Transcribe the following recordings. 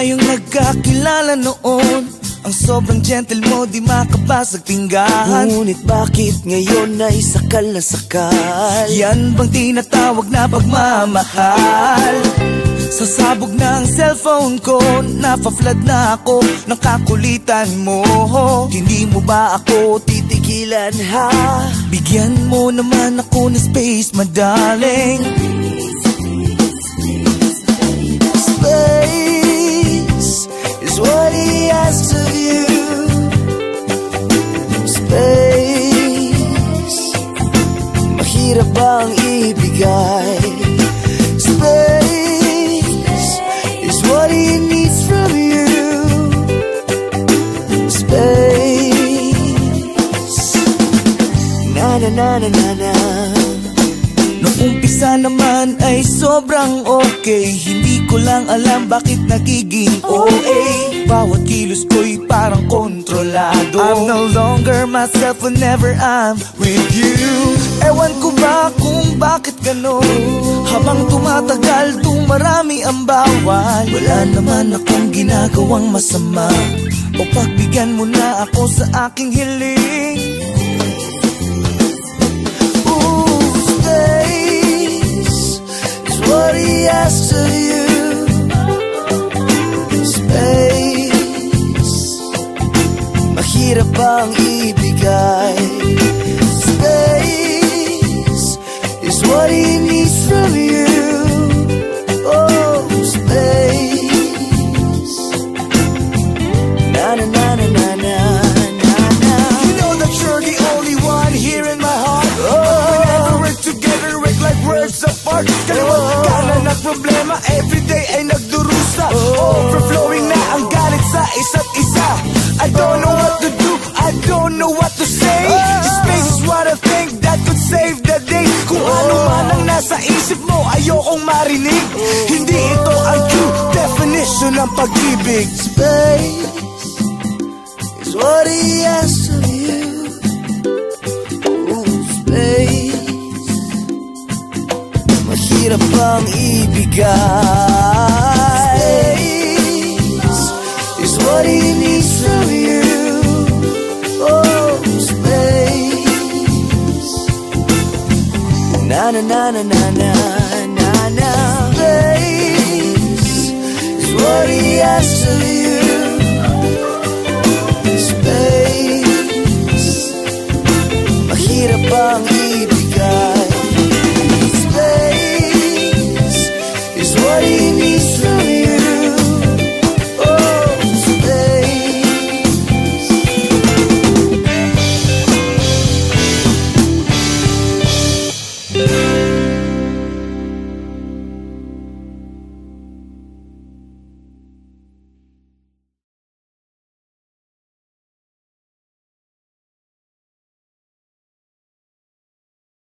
tayong nagkakilala noon, ang sobrang gentle mo di makabasag pinggan. Ngunit bakit ngayon ay sakal na sakal? Yan bang tinatawag na pagmamahal? Sasabog na ang cellphone ko, napaflood na ako ng kakulitan mo. Hindi mo ba ako titigilan ha? Bigyan mo naman ako ng space, madaling. Space is what he asks of you. Space, mahirap bang ibigay? Space is what he needs from you. Space, na na na na na na. Nung umpisa naman ay sobrang okay, hindi ko lang alam bakit nagiging OA. Bawat kilos ko'y parang kontrolado. I'm no longer myself whenever I'm with you. Ewan ko ba kung bakit ganon? Habang tumatagal, tumarami ang bawal. Wala naman akong ginagawang masama, o pagbigyan mo na ako sa aking hiling. What he asks of you. Space, mahirap bang ibigay? Space is what he needs from you. Oh, space, na na na na na na na. You know that you're the only one here in my heart. Whenever we're together, we're like worlds apart. Kanan at problema, everyday ay nagdurusa. Overflowing na ang galit sa isa't isa. I don't know what to do, I don't know what to say. This space is what I think that could save the day. Kung ano man ang nasa isip mo, ayokong marinig. Hindi ito ang true definition ng pag-ibig. Space is what he asks of you. Ooh, space, mahirap bang ibigay? Space is what he needs from you. Oh, space, na na na na na na na na. Space is what he asks of you. Space, mahirap bang ibigay? What he needs from you. Oh, space.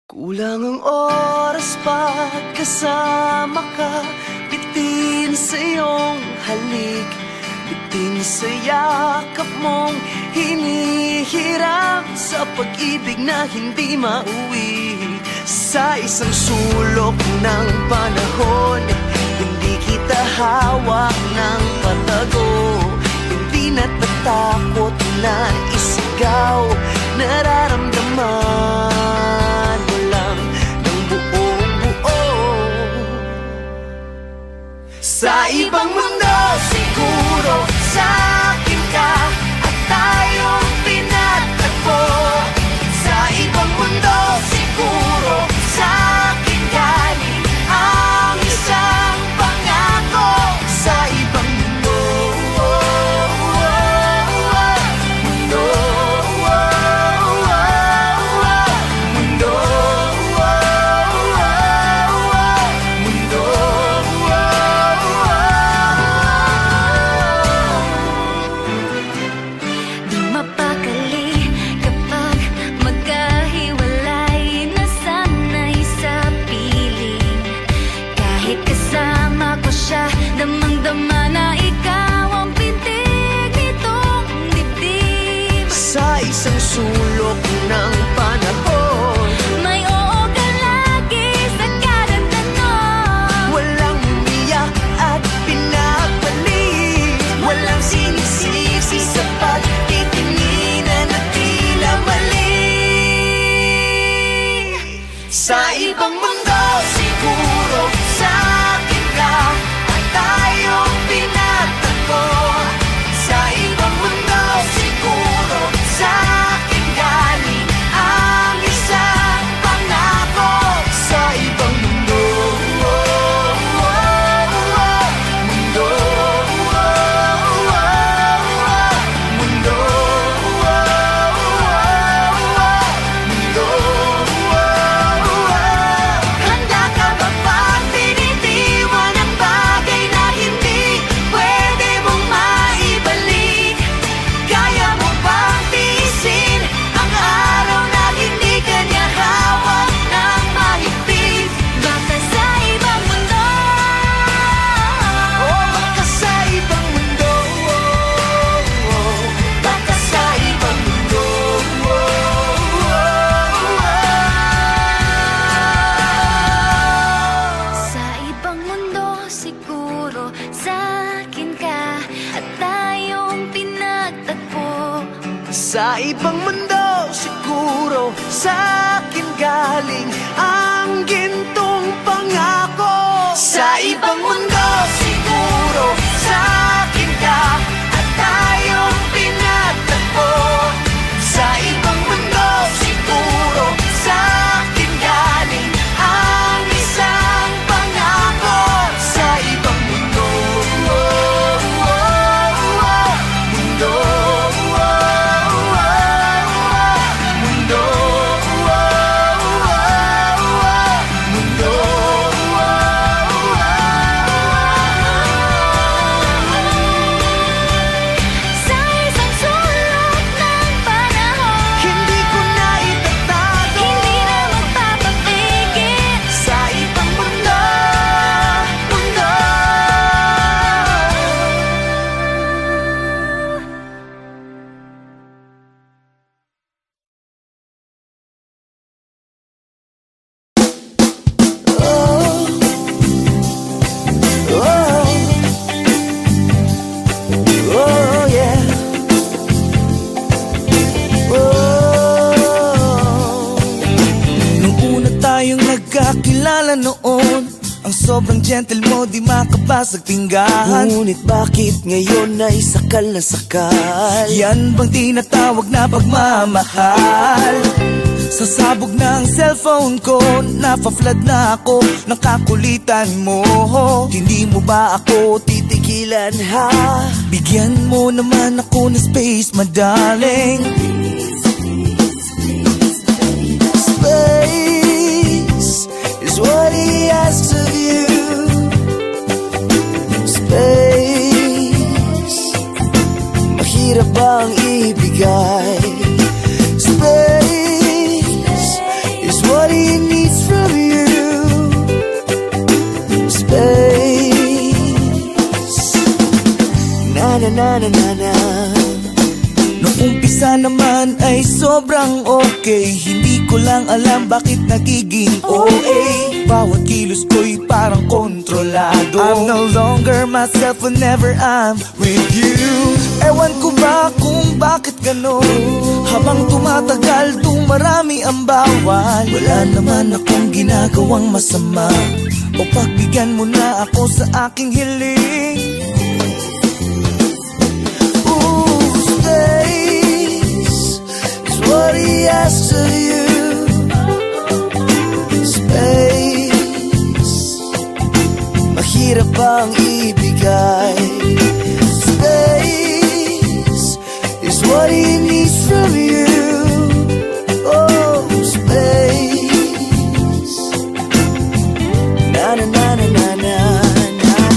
Kulang ang oras pagkasama ka. Bitin sa iyong halik, bitin sa yakap mong hinihiram, sa pag-ibig na hindi mauwi. Sa isang sulok ng panahon, hindi kita hawak ng patago. Hindi natatakot na isigaw, nararamdaman mo lang ng buong buo. Sa ibang mundo siguro, sa akin ka at tayong pinatagpo. Sa ibang mundo siguro, sa akin galing ang isang pangako. Sa ibang mundo, mundo, mundo, mundo. Sa ibang mundo siguro sa akin galing ang gintong pangako. Sa ibang mundo siguro sa akin ka at tayong pinagtagpo. Sa ibang mundo siguro sa akin galing ang isang pangako. Sa ibang mundo, mundo, nagkakilala noon, ang sobrang gentle mo di makabasag tinggahan. Ngunit bakit ngayon ay sakal na sakal? Yan bang tinatawag na pagmamahal? Sasabog na ang cellphone ko, nafa-flood na ako ng kakulitan mo. Hindi mo ba ako titigilan ha? Bigyan mo naman ako ng space, madaling. Space is what he asks of you. Space, mahirap bang ibigay? Space is what he needs from you. Space, na na na na na na. Nung umpisa naman ay sobrang okay, hindi ko lang alam bakit nagiging OA. Bawat kilos ko'y parang kontrolado. I'm no longer myself whenever I'm with you. Ewan ko ba kung bakit ganon? Habang tumatagal, dumarami ang bawal. Wala naman akong ginagawang masama, o pagbigyan mo na ako sa aking hiling. Space is what he asks of you. Space, mahirap bang ibigay? Space is what he needs from you. Oh, space, na na na na na na na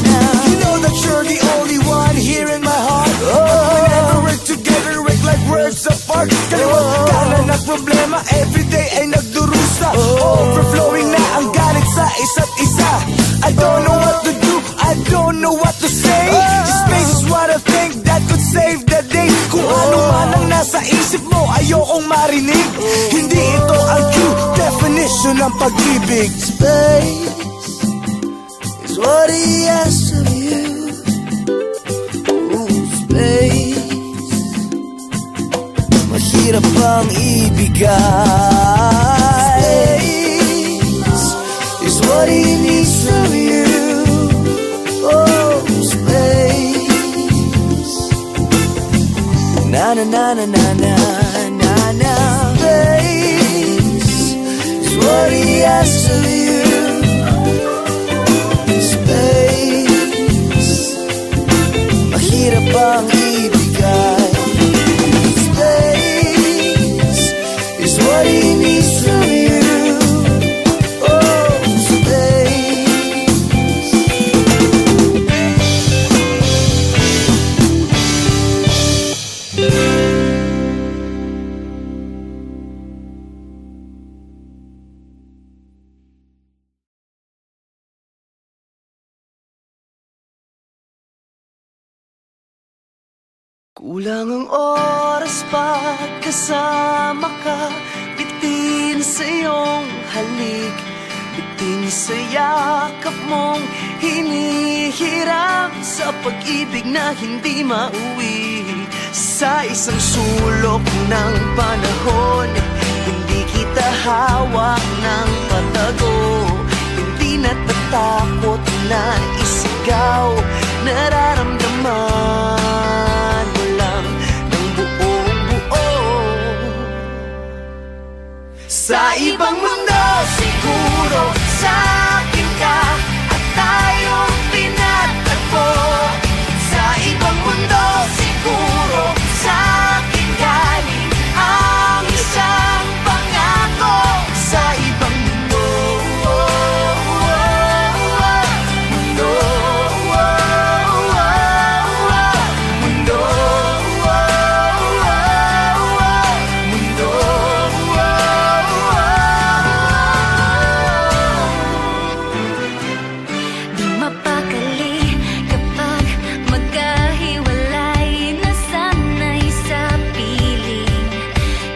na. You know that you're the only one here in my heart. Whenever we're together, we're like worlds apart. Kaliwag kanan na problema, everyday ay nagdurusa. Overflowing na ang galit sa isa't isa. I don't know what to do, I don't know what to say. Space is what I think that could save the day. Kung ano man ang nasa isip mo, ayokong marinig. Hindi ito ang true definition ng pag-ibig. Space is what he asks of you. Ooh, space, mahirap bang ibigay? Space is what he needs from you. Oh, space, na na na na na na na na. Space is what he asks of you. Space, mahirap bang ibigay? Space is what he needs from you. Oh, space. Kulang ang oras pagkasama ka, bitin sa iyong halik, bitin sa yakap mong hinihiram, sa pag-ibig na hindi mauwi. Sa isang sulok ng panahon, hindi kita hawak ng patago. Hindi natatakot na isigaw, nararamdaman mo lang ng buong buo. Sa ibang mundo siguro sa akin ka at tayong pinatagpo. Sa ibang mundo siguro sa akin galing ang isang pangako. Sa ibang mundo, mundo, mundo, mundo. Di mapakali kapag magkahiwalay, nasanay sa piling.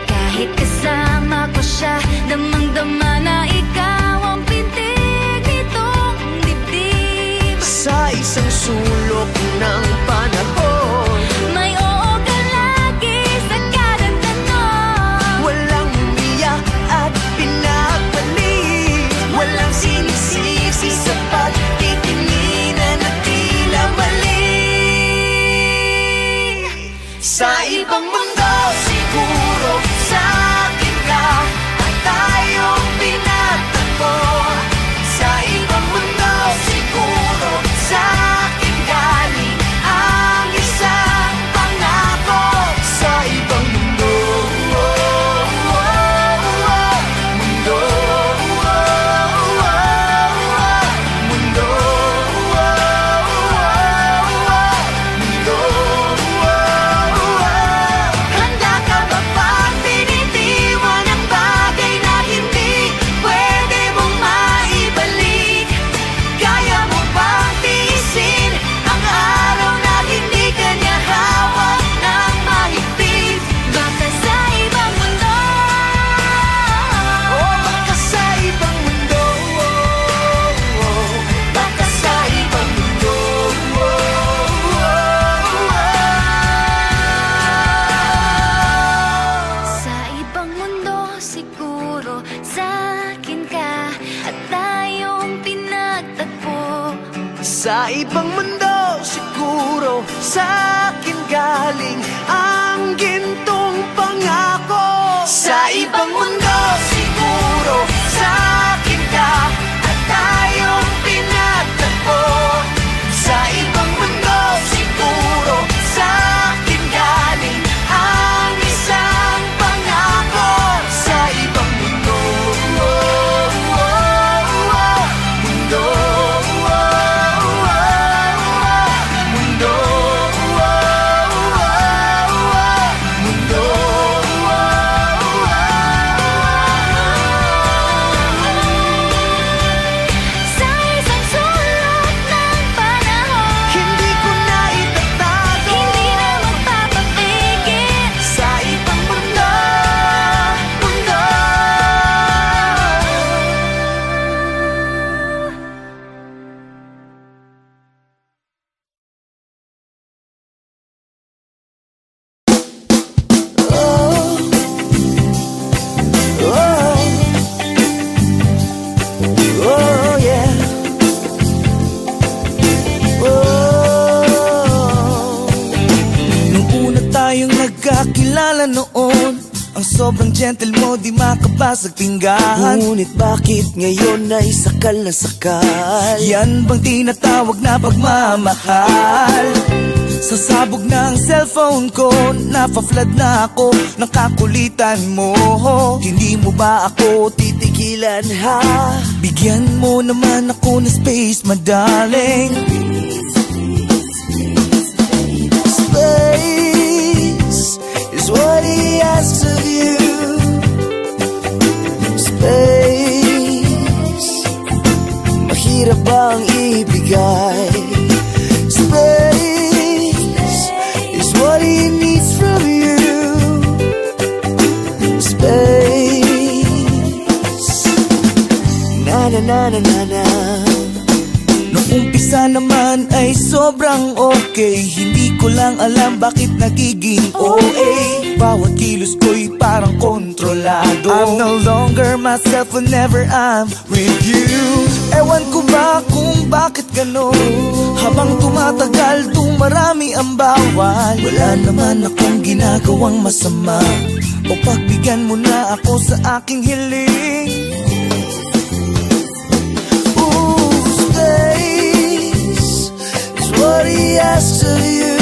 Kahit kasama ko siya, damang-dama na ikaw ang pintig nitong dibdib. Sa isang sulok ng panahon, May oo ka lagi sa kada tanong. walang umiyak at pinagpalit. Walang sinisisi sa pagtitinginan at tila mali. Sa ibang mundo siguro sa akin ka at tayong pinatagpo. Sa ibang mundo siguro sa akin galing ang isang pangako. Sa ibang mundo, mundo, mundo, handa ka ba pang binitiwan ang bagay na hindi pwede mong maibalik? Kaya mo bang tiisin ang araw na hindi ka niya hawak ng mahigpit? Baka sa ibang mundo, O baka sa ibang mundo, baka sa ibang mundo. sa ibang mundo siguro sa akin ka at tayong pinagtagpo. Sa ibang mundo siguro sa akin galing ang gintong pangako. Sa ibang mundo siguro sa akin ka at tayong pinagtagpo. Sa ibang mundo siguro sa akin galing ang isang pangako. Sa ibang mundo, mundo, mundo, mundo. Sa isang sulok ng panahon, Hindi ko na itatago. hindi na magpapapigil. Sa ibang mundo, mundo. Oh, yeah. Nung una tayong nagkakilala noon, ang sobrang gentle mo di makabasag pinggan. Ngunit bakit ngayon ay sakal na sakal? Yan bang tinatawag na pagmamahal? Sa sabog ng cellphone ko, nafa-flood na ako ng kakulitan mo. Hindi mo ba ako titigilan ha? Bigyan mo naman ako ng space, madaling. Space is what he asks of you. Space, mahirap bang ibigay? Space is what he needs from you. Space, na na na na na na. Nung umpisa naman naman ay sobrang okay. Hindi ko lang alam bakit nagiging OA. Bawat kilos ko'y parang kontrolado. I'm no longer myself whenever I'm with you. Ewan ko ba kung bakit ganon. Habang tumatagal, dumarami ang bawal. Wala naman akong ginagawang masama. O pagbigyan mo na ako sa aking hiling. What he asks of you,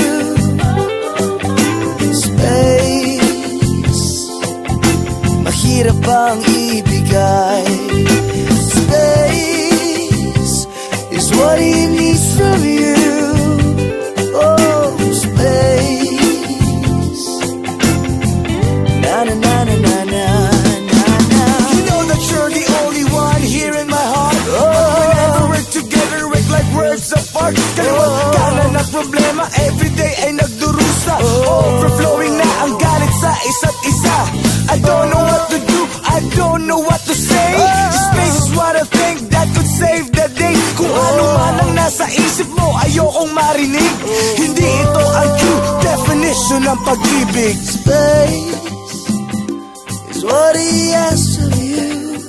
space. Mahirap bang ibigay? Space is what he needs from you. Oh, space. Na na na na na na na na. You know that you're the only one here in my heart. Oh, whenever we're together, we're like worlds apart. Na problema everyday ay nagdurusa. Overflowing na ang galit sa isa't isa. I don't know what to do, I don't know what to say. Space is what I think that could save the day. Kung ano man ang nasa isip mo, ayokong marinig. Hindi ito ang true definition ng pag-ibig. Space is what he asks of you.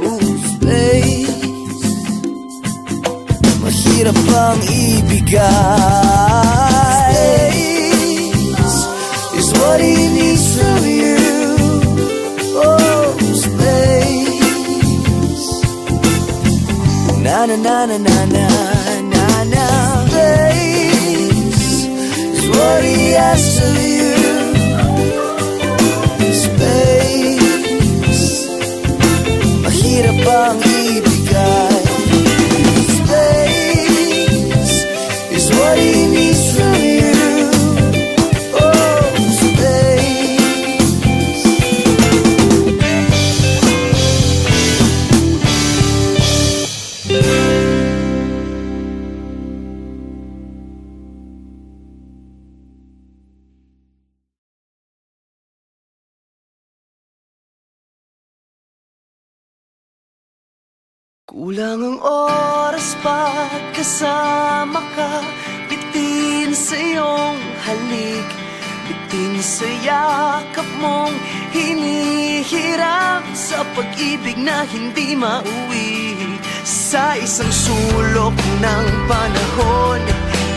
Ooh, space. Mahirap bang ibigay? Space is what he needs from you. Oh, space. Na na na na na na na na. Space is what he asks of you. Space. Mahirap bang ibigay? What he needs from you. Oh, space. Kulang ang oras pagkasama ka. Bitin sa iyong halik, bitin sa yakap mong hinihirap. Sa pag-ibig na hindi mauwi. Sa isang sulok ng panahon,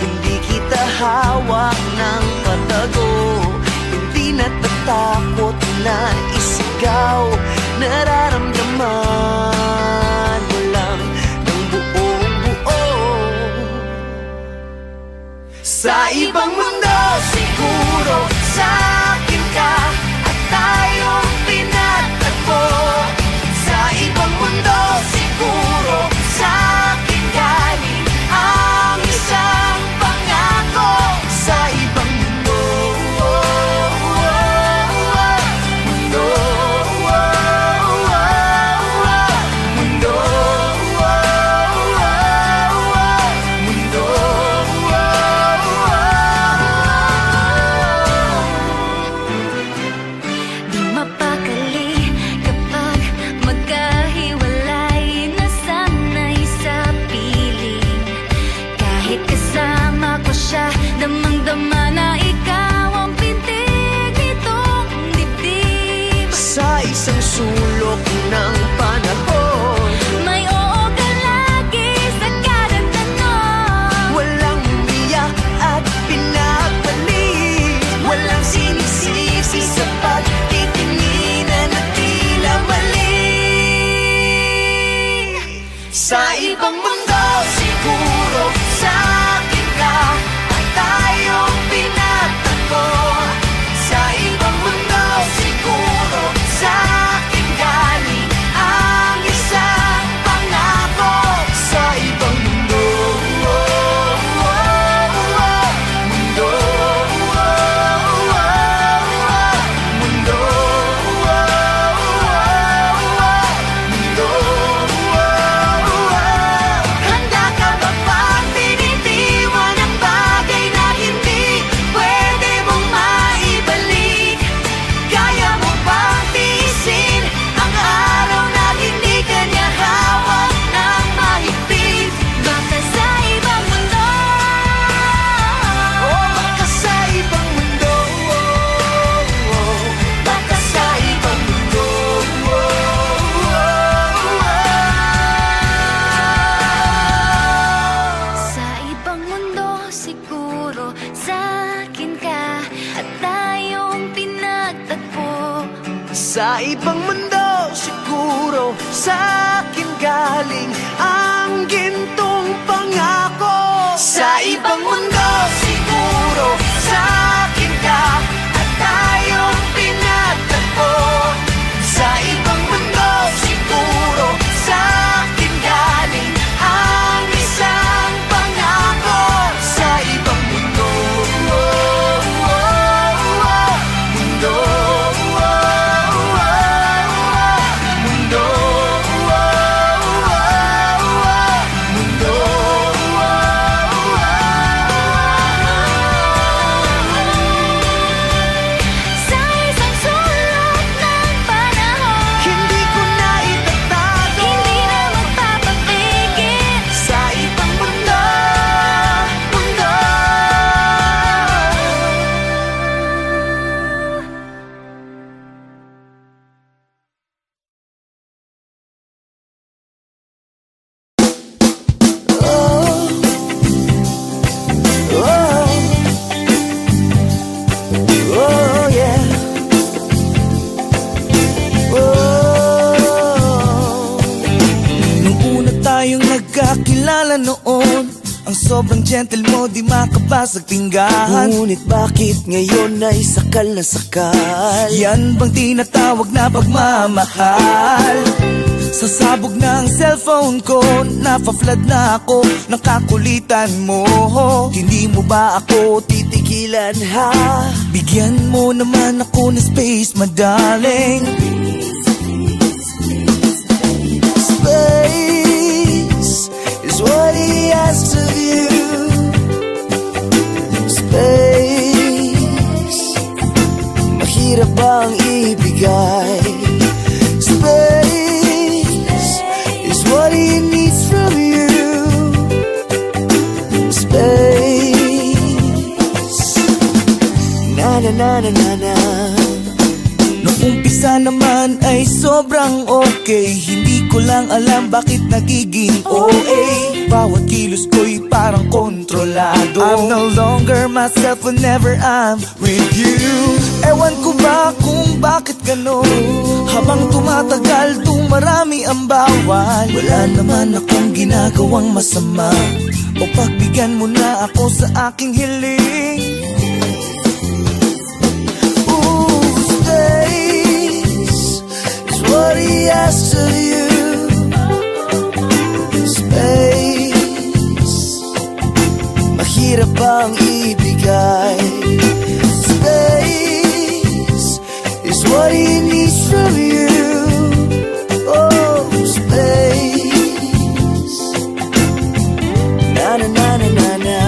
hindi kita hawak ng patago. Hindi natatakot na isigaw, nararamdaman mo lang ng buong buo. Sa ibang mundo siguro sa akin ka at tayong pinatagpo. Sa ibang mundo siguro sa akin galing ang isang pangako. Sa ibang mundo, mundo, mundo, mundo. sa'kin ka at tayong pinagtagpo. Sa ibang mundo siguro sa'kin galing ang gintong pangako. Sa ibang mundo siguro sa'kin ka at tayong pinagtagpo. Sa ibang mundo siguro sa'kin galing ang isang pangako. Sa ibang mundo, mundo, Sa isang sulok ng panahon, hindi ko na itatago. hindi na magpapapigil. Sa ibang mundo, mundo. Oh, yeah. Nung una tayong nagkakilala noon, ang sobrang gentle mo di makabasag pinggan. Ngunit bakit ngayon ay sakal na sakal? Yan bang tinatawag na pagmamahal? Sa sabog ng cellphone ko, nafa-flood na ako ng kakulitan mo. Hindi mo ba ako titigilan ha? Bigyan mo naman ako ng space, madaling. Space is what he asks of you. Space, mahirap bang ibigay? Space is what he needs from you. Space, na na na na na na. Nung umpisa naman ay sobrang okay. Hindi ko lang alam bakit nagiging OA. Bawat kilos ko'y parang kontrolado. I'm no longer myself whenever I'm with you. Ewan ko ba kung bakit ganon? Habang tumatagal, tumarami ang bawal. Wala naman akong ginagawang masama. O pagbigyan mo na ako sa aking hiling. What he asks of you. Space, mahirap bang ibigay? Space is what he needs from you. Oh, space, na na na na na na na.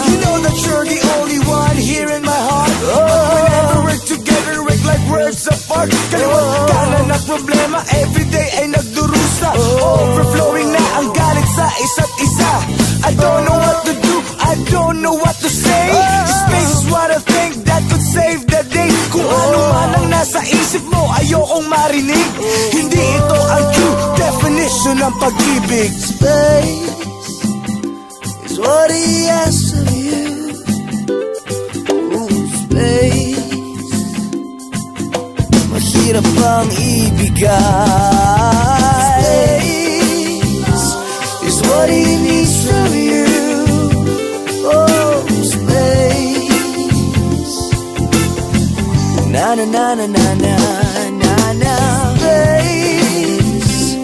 You know that you're the only one here in my heart. Whenever we're together, we're like worlds apart. Kaliwat kanan ang problema, everyday ay nagdurusa. Overflowing na ang galit sa isa't isa. I don't know what to do, I don't know what to say. Space is what I think that could save the day. Kung ano man ang nasa isip mo, ayokong marinig. Hindi ito ang true definition ng pag-ibig. Space is what he asks of you. Ooh, space, mahirap bang ibigay? Space is what he needs from you. Oh, space, na na na na na na na na. Space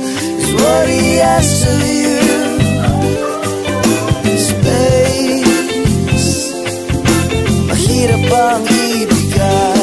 is what he asks of you. Space, mahirap bang ibigay?